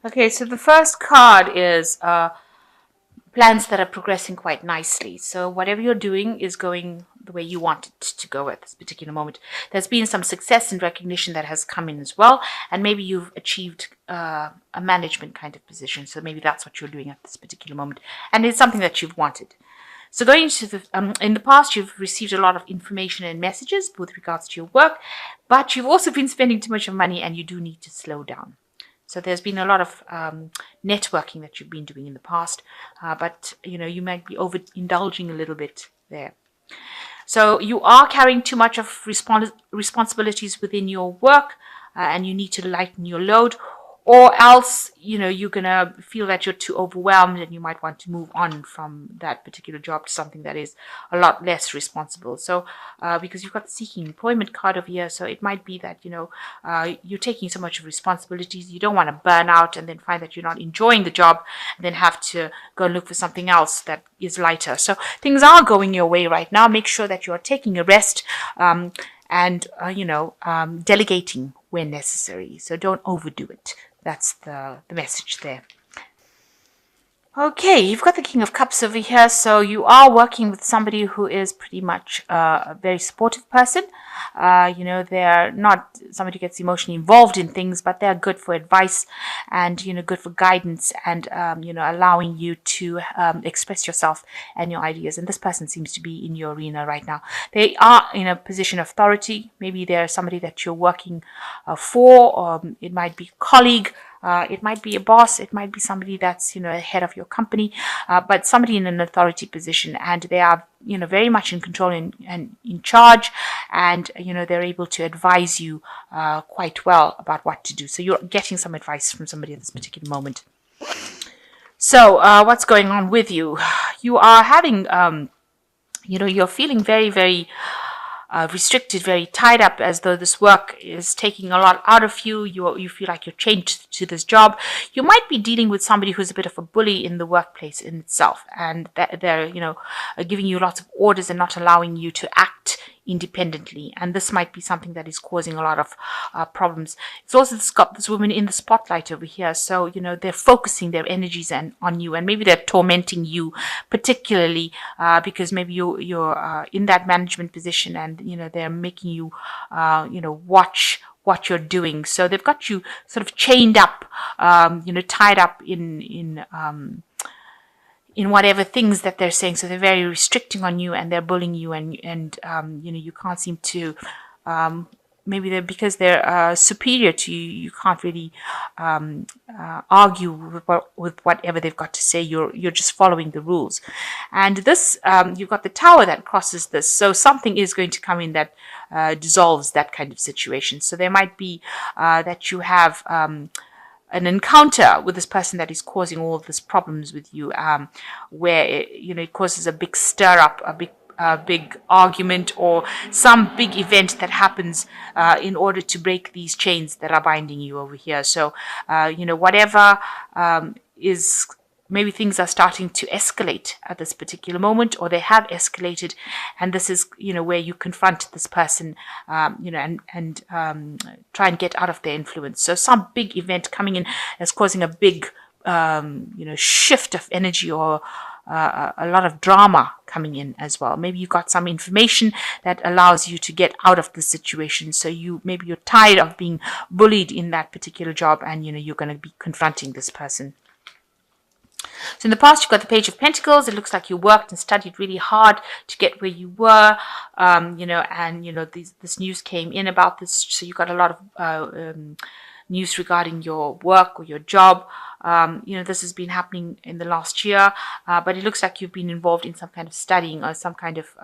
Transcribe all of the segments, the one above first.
Okay, so the first card is plans that are progressing quite nicely. So whatever you're doing is going the way you want it to go at this particular moment. There's been some success and recognition that has come in as well, and maybe you've achieved a management kind of position. So maybe that's what you're doing at this particular moment, and it's something that you've wanted. So going into in the past, you've received a lot of information and messages with regards to your work, but you've also been spending too much of money, and you do need to slow down. So there's been a lot of networking that you've been doing in the past, but you might be overindulging a little bit there. So you are carrying too much of responsibilities within your work, and you need to lighten your load, or else you're gonna feel that you're too overwhelmed and you might want to move on from that particular job to something that is a lot less responsible. So because you've got the seeking employment card over here, so it might be that you're taking so much of responsibilities, you don't want to burn out and then find that you're not enjoying the job and then have to go and look for something else that is lighter. So things are going your way right now. Make sure that you're taking a rest, and delegating when necessary. So don't overdo it. That's the message there. Okay, you've got the King of Cups over here, so you are working with somebody who is pretty much a very supportive person. They're not somebody who gets emotionally involved in things, but they're good for advice and, good for guidance and, allowing you to express yourself and your ideas. And this person seems to be in your arena right now. They are in a position of authority. Maybe they're somebody that you're working for, or it might be a colleague. It might be a boss, it might be somebody that's, head of your company, but somebody in an authority position, and they are, very much in control and in charge, and, they're able to advise you quite well about what to do. So you're getting some advice from somebody at this particular moment. So what's going on with you? You are having, you're feeling very, very restricted, very tied up, as though this work is taking a lot out of you. You feel like you're chained to this job. You might be dealing with somebody who's a bit of a bully in the workplace in itself, and they're giving you lots of orders and not allowing you to act independently, and this might be something that is causing a lot of problems. It's also got this woman in the spotlight over here, so they're focusing their energies on you, and maybe they're tormenting you particularly because maybe you're in that management position, and they're making you watch what you're doing. So they've got you sort of chained up, tied up in whatever things that they're saying. So they're very restricting on you, and they're bullying you, and you can't seem to, maybe because they're superior to you, you can't really argue with whatever they've got to say. You're just following the rules. And this, you've got the Tower that crosses this. So something is going to come in that dissolves that kind of situation. So there might be that you have an encounter with this person that is causing all of these problems with you, where it causes a big stir up, a big argument, or some big event that happens in order to break these chains that are binding you over here. So whatever is, maybe things are starting to escalate at this particular moment, or they have escalated, and this is where you confront this person, and try and get out of their influence. So some big event coming in is causing a big shift of energy, or a lot of drama coming in as well. Maybe you got some information that allows you to get out of the situation. So maybe you're tired of being bullied in that particular job, and you're going to be confronting this person. So in the past, you've got the Page of Pentacles. It looks like you worked and studied really hard to get where you were, this news came in about this. So you got a lot of news regarding your work or your job. This has been happening in the last year, but it looks like you've been involved in some kind of studying, or some kind of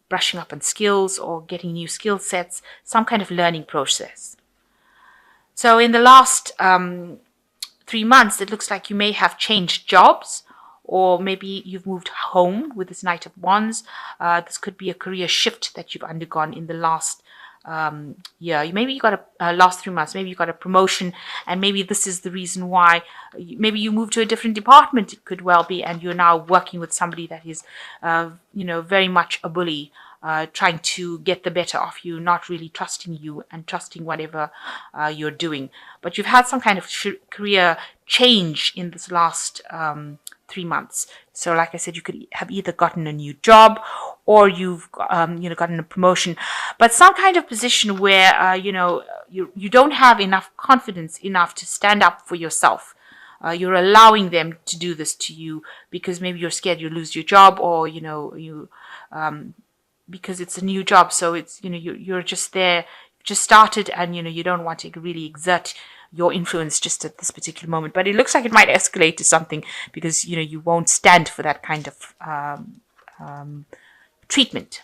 brushing up on skills, or getting new skill sets, some kind of learning process. So in the last 3 months, it looks like you may have changed jobs, or maybe you've moved home with this Knight of Wands. This could be a career shift that you've undergone in the last year. Maybe you got last 3 months, maybe you got a promotion, and maybe this is the reason why. Maybe you moved to a different department, it could well be, and you're now working with somebody that is very much a bully, trying to get the better of you, not really trusting you and trusting whatever you're doing. But you've had some kind of career change in this last 3 months. So like I said, you could have either gotten a new job or you've gotten a promotion, but some kind of position where you don't have enough confidence enough to stand up for yourself. You're allowing them to do this to you because maybe you're scared you lose your job, or because it's a new job. So it's you're just there, just started, and you don't want to really exert your influence just at this particular moment. But it looks like it might escalate to something because you won't stand for that kind of treatment.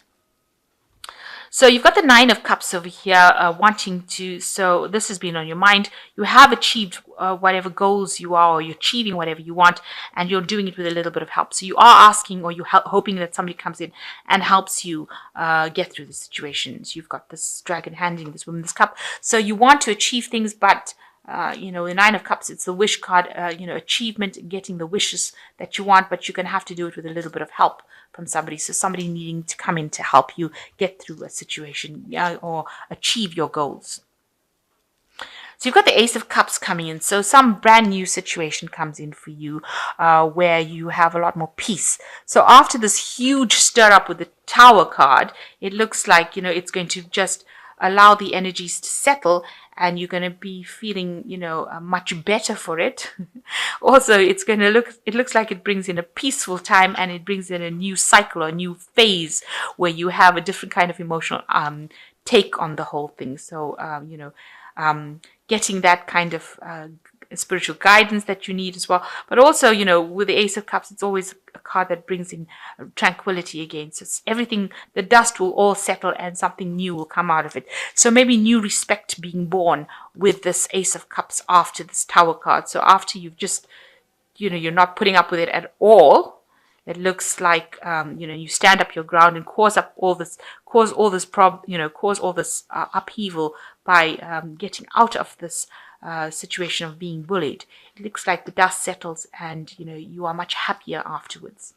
So you've got the Nine of Cups over here, wanting to, so this has been on your mind. You have achieved whatever goals you are, or you're achieving whatever you want, and you're doing it with a little bit of help. So you are asking, or you're hoping that somebody comes in and helps you get through the situations. You've got this dragon handing this woman this cup. So you want to achieve things, but the Nine of Cups, it's the wish card, achievement, getting the wishes that you want, but you're going to have to do it with a little bit of help from somebody. So somebody needing to come in to help you get through a situation or achieve your goals. So you've got the Ace of Cups coming in. So some brand new situation comes in for you where you have a lot more peace. So after this huge stir up with the Tower card, it looks like, it's going to just allow the energies to settle, and you're going to be feeling, much better for it. Also, it looks like it brings in a peaceful time, and it brings in a new cycle or a new phase where you have a different kind of emotional take on the whole thing. So, getting that kind of spiritual guidance that you need as well. But also, with the Ace of Cups, it's always a card that brings in tranquility again. So it's everything, the dust will all settle and something new will come out of it. So maybe new respect being born with this Ace of Cups after this Tower card. So after you've just, you're not putting up with it at all, it looks like, you stand up your ground and cause all this upheaval by getting out of this situation of being bullied. It looks like the dust settles and you are much happier afterwards.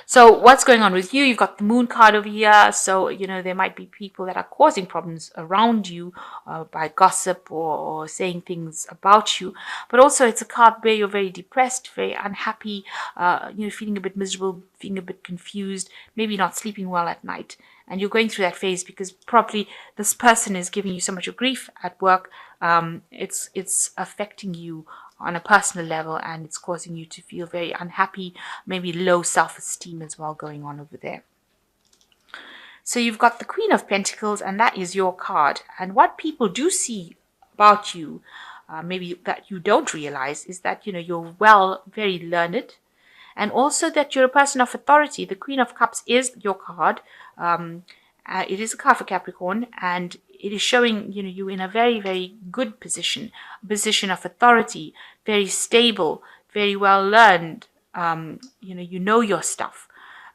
So what's going on with you? You've got the Moon card over here. So, there might be people that are causing problems around you by gossip or saying things about you. But also it's a card where you're very depressed, very unhappy, feeling a bit miserable, feeling a bit confused, maybe not sleeping well at night. And you're going through that phase because probably this person is giving you so much grief at work. It's affecting you on a personal level, and it's causing you to feel very unhappy, maybe low self-esteem as well going on over there. So you've got the Queen of Pentacles, and that is your card. And what people do see about you, maybe that you don't realize, is that you're very learned, and also that you're a person of authority. The Queen of Cups is your card. It is a card for Capricorn, and it is showing you in a very, very good position, a position of authority, very stable, very well learned. You know your stuff.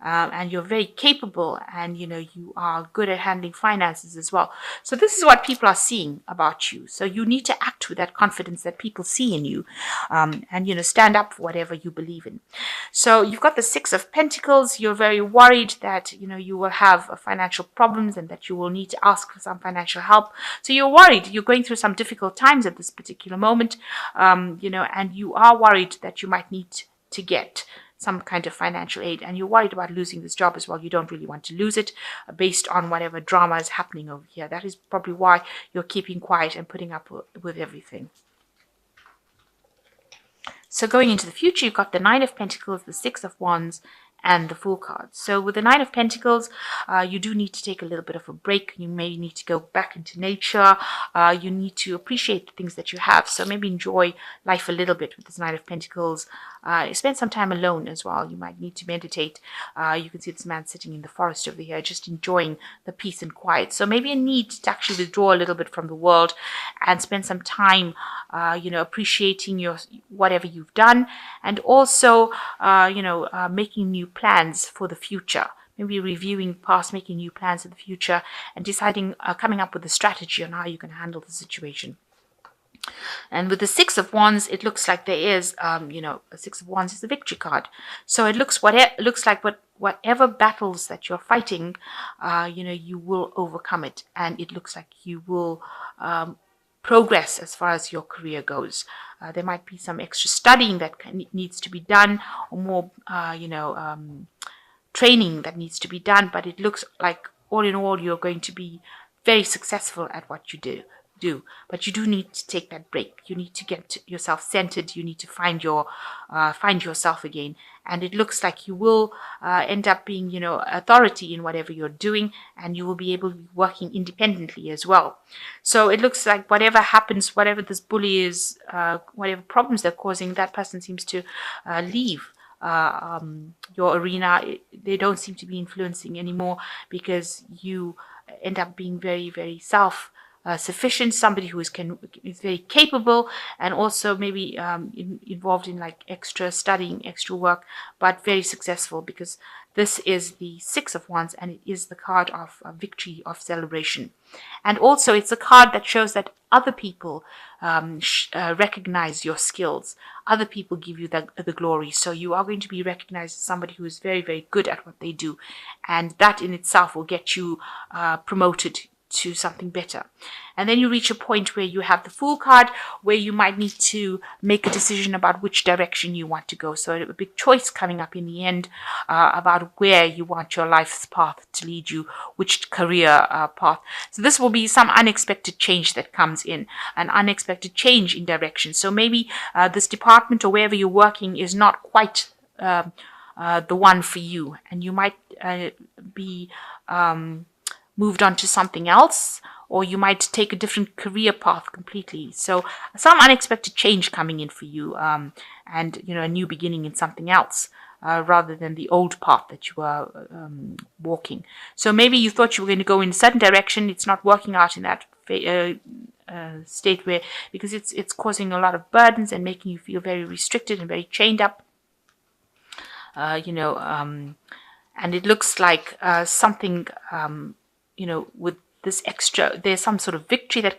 And you're very capable, and you are good at handling finances as well. So this is what people are seeing about you. So you need to act with that confidence that people see in you, and stand up for whatever you believe in. So you've got the Six of Pentacles. You're very worried that you will have financial problems and that you will need to ask for some financial help. So you're worried. You're going through some difficult times at this particular moment, and you are worried that you might need to get some kind of financial aid, and you're worried about losing this job as well. You don't really want to lose it based on whatever drama is happening over here. That is probably why you're keeping quiet and putting up with everything. So going into the future, you've got the Nine of Pentacles, the Six of Wands, and the Fool card. So with the Nine of Pentacles, you do need to take a little bit of a break. You may need to go back into nature. You need to appreciate the things that you have. So maybe enjoy life a little bit with this Nine of Pentacles. Spend some time alone as well. You might need to meditate. You can see this man sitting in the forest over here, just enjoying the peace and quiet. So maybe a need to actually withdraw a little bit from the world and spend some time, appreciating whatever you've done, and also, making new plans for the future. Maybe reviewing past, making new plans for the future, and deciding, coming up with a strategy on how you can handle the situation. And with the Six of Wands, it looks like there is, a Six of Wands is the victory card. So it looks like whatever battles that you're fighting, you will overcome it, and it looks like you will progress as far as your career goes. There might be some extra studying that needs to be done, or more, training that needs to be done. But it looks like all in all, you're going to be very successful at what you do. But you do need to take that break. You need to get yourself centered. You need to find yourself again. And it looks like you will end up being, authority in whatever you're doing, and you will be able to be working independently as well. So it looks like whatever happens, whatever this bully is, whatever problems they're causing, that person seems to leave your arena. They don't seem to be influencing anymore, because you end up being very, very sufficient, somebody who is very capable, and also maybe involved in like extra studying, extra work, but very successful, because this is the Six of Wands, and it is the card of victory, of celebration. And also it's a card that shows that other people recognize your skills. Other people give you the glory. So you are going to be recognized as somebody who is very, very good at what they do. And that in itself will get you promoted to something better. And then you reach a point where you have the Fool card, where you might need to make a decision about which direction you want to go. So a big choice coming up in the end about where you want your life's path to lead you, which career path. So this will be some unexpected change that comes in, an unexpected change in direction. So maybe this department or wherever you're working is not quite the one for you, and you might be moved on to something else, or you might take a different career path completely. So some unexpected change coming in for you, and a new beginning in something else, rather than the old path that you were walking. So maybe you thought you were going to go in a certain direction. It's not working out in that state, where, because it's causing a lot of burdens and making you feel very restricted and very chained up. And it looks like something, with this extra, there's some sort of victory that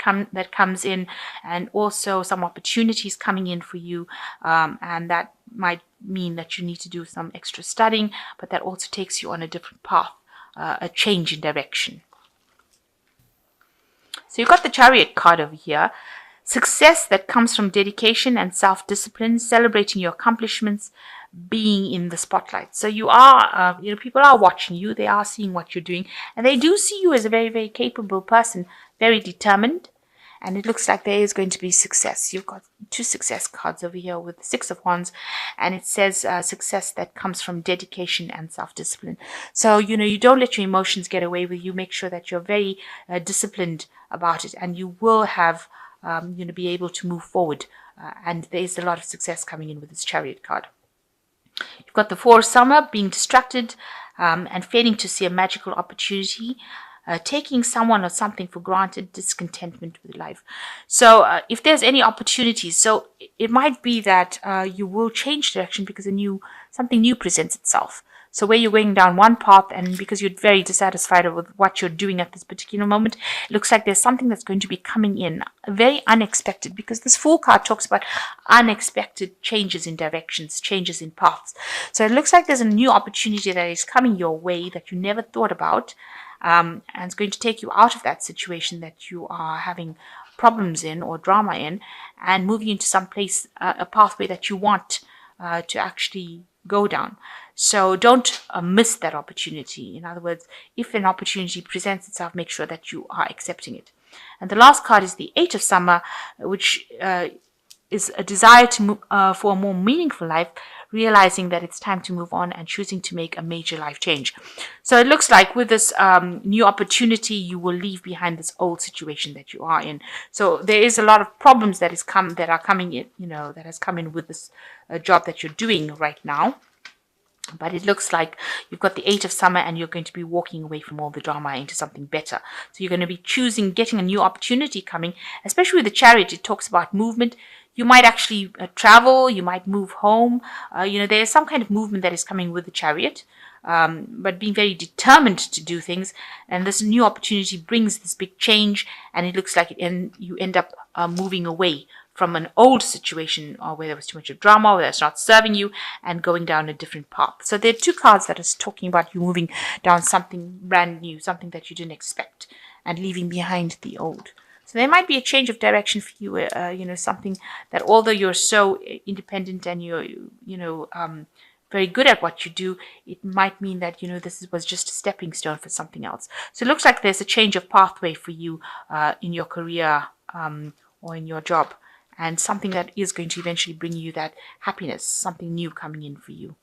comes in, and also some opportunities coming in for you, and that might mean that you need to do some extra studying, but that also takes you on a different path, a change in direction. So you've got the Chariot card over here. Success that comes from dedication and self-discipline, celebrating your accomplishments, being in the spotlight. So you are, people are watching you. They are seeing what you're doing, and they do see you as a very, very capable person, very determined. And it looks like there is going to be success. You've got two success cards over here with the Six of Wands, and it says success that comes from dedication and self-discipline. So, you don't let your emotions get away with you. Make sure that you're very disciplined about it, and you will have, be able to move forward. And there is a lot of success coming in with this Chariot card. You've got the Four of Summer, being distracted and failing to see a magical opportunity, taking someone or something for granted, discontentment with life. So if there's any opportunities, so it might be that you will change direction because something new presents itself. So where you're going down one path, and because you're very dissatisfied with what you're doing at this particular moment, it looks like there's something that's going to be coming in, very unexpected, because this Fool card talks about unexpected changes in directions, changes in paths. So it looks like there's a new opportunity that is coming your way that you never thought about, and it's going to take you out of that situation that you are having problems in or drama in, and moving into some place, a pathway that you want to actually go down. So don't miss that opportunity. In other words, if an opportunity presents itself, make sure that you are accepting it. And the last card is the Eight of Summer, which is a desire to move, for a more meaningful life, realizing that it's time to move on and choosing to make a major life change. So it looks like with this new opportunity, you will leave behind this old situation that you are in. So there is a lot of problems that has come in with this job that you're doing right now. But it looks like you've got the Eight of Summer, and you're going to be walking away from all the drama into something better. So you're going to be getting a new opportunity coming, especially with the Chariot. It talks about movement. You might actually travel. You might move home. There's some kind of movement that is coming with the Chariot, but being very determined to do things. And this new opportunity brings this big change, and it looks like you end up moving away from an old situation or where there was too much of drama, where it's not serving you, and going down a different path. So there are two cards that is talking about you moving down something brand new, something that you didn't expect, and leaving behind the old. So there might be a change of direction for you, something that although you're so independent and you're very good at what you do, it might mean that, this was just a stepping stone for something else. So it looks like there's a change of pathway for you in your career or in your job, and something that is going to eventually bring you that happiness, something new coming in for you.